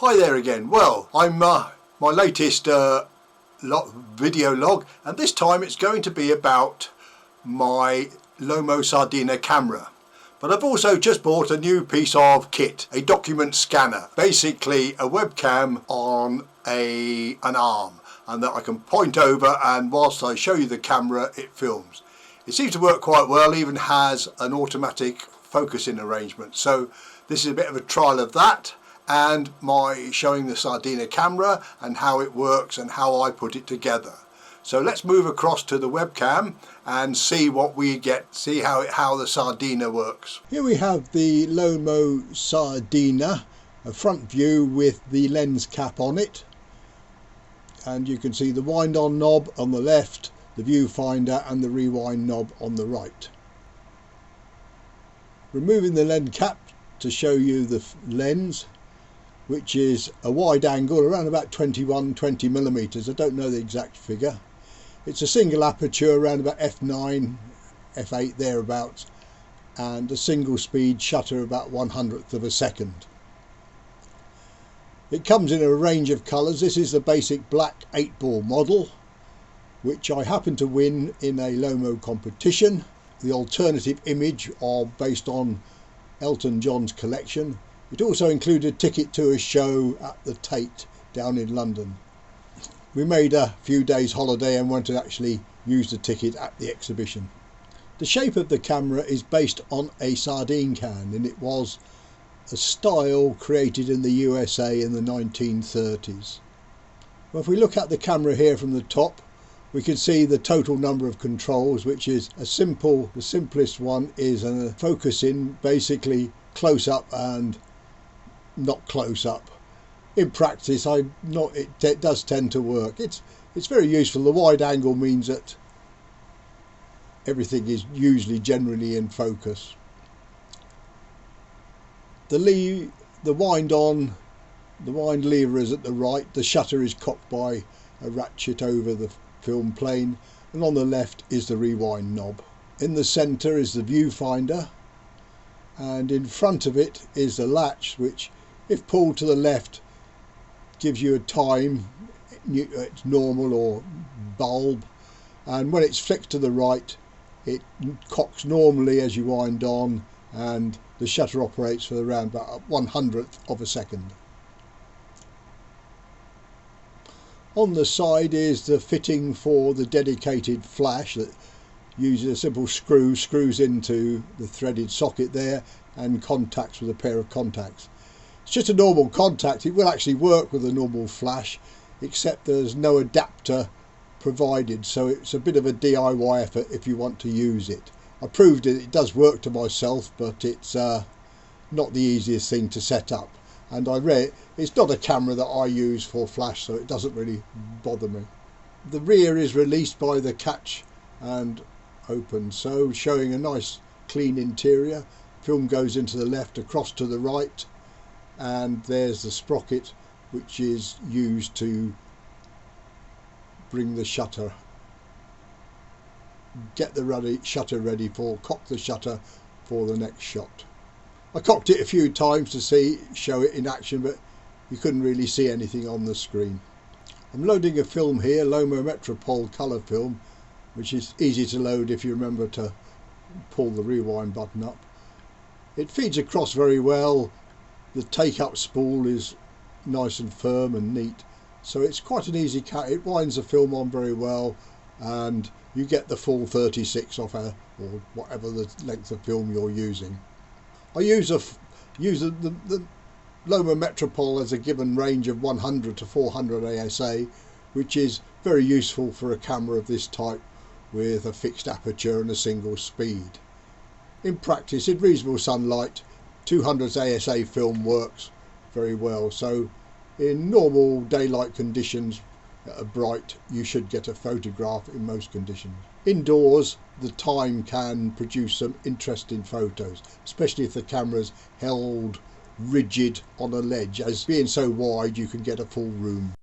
Hi there again. Well, I'm my latest video log, and this time it's going to be about my Lomo Sardina camera. But I've also just bought a new piece of kit, a document scanner, basically a webcam on an arm, and that I can point over, and whilst I show you the camera it films. It seems to work quite well, even has an automatic focusing arrangement. So this is a bit of a trial of that, and my showing the Sardina camera and how it works and how I put it together. So let's move across to the webcam and see what we get, see how the Sardina works. Here we have the Lomo Sardina, a front view with the lens cap on it, and you can see the wind on knob on the left, the viewfinder and the rewind knob on the right. Removing the lens cap to show you the lens, which is a wide angle around about 20 millimeters. I don't know the exact figure. It's a single aperture around about f9, f8 thereabouts, and a single speed shutter about 1/100th of a second. It comes in a range of colours. This is the basic black 8-ball model, which I happened to win in a Lomo competition. The alternative image based on Elton John's collection. It also included a ticket to a show at the Tate down in London. We made a few days holiday and went to actually use the ticket at the exhibition. The shape of the camera is based on a sardine can, and it was a style created in the USA in the 1930s. Well, if we look at the camera here from the top, we can see the total number of controls, which is the simplest one is a focusing, basically close up and not close up. In practice, it does tend to work. It's very useful. The wide angle means that everything is usually generally in focus. The wind lever is at the right. The shutter is cocked by a ratchet over the film plane, and on the left is the rewind knob. In the centre is the viewfinder, and in front of it is the latch, which if pulled to the left gives you a time, it's normal or bulb, and when it's flicked to the right it cocks normally as you wind on, and the shutter operates for around about 1/100th of a second. On the side is the fitting for the dedicated flash that uses a simple screws into the threaded socket there and contacts with a pair of contacts. It's just a normal contact. It will actually work with a normal flash, except there's no adapter provided, so it's a bit of a DIY effort if you want to use it. I proved it does work to myself, but it's not the easiest thing to set up. And I read it's not a camera that I use for flash, so it doesn't really bother me. The rear is released by the catch and open, so showing a nice clean interior. Film goes into the left, across to the right, and there's the sprocket which is used to bring the shutter, get the shutter ready for, cock the shutter for the next shot. I cocked it a few times to show it in action, but you couldn't really see anything on the screen. I'm loading a film here, Lomo Metropole colour film, which is easy to load if you remember to pull the rewind button up. It feeds across very well. The take-up spool is nice and firm and neat, so it's quite an easy cut. It winds the film on very well, and you get the full 36 off or whatever the length of film you're using. I use the Lomo Metropole as a given range of 100 to 400 ASA, which is very useful for a camera of this type with a fixed aperture and a single speed. In practice, in reasonable sunlight, 200 ASA film works very well, so in normal daylight conditions that are bright you should get a photograph in most conditions. Indoors the time can produce some interesting photos, especially if the camera's held rigid on a ledge, as being so wide you can get a full room.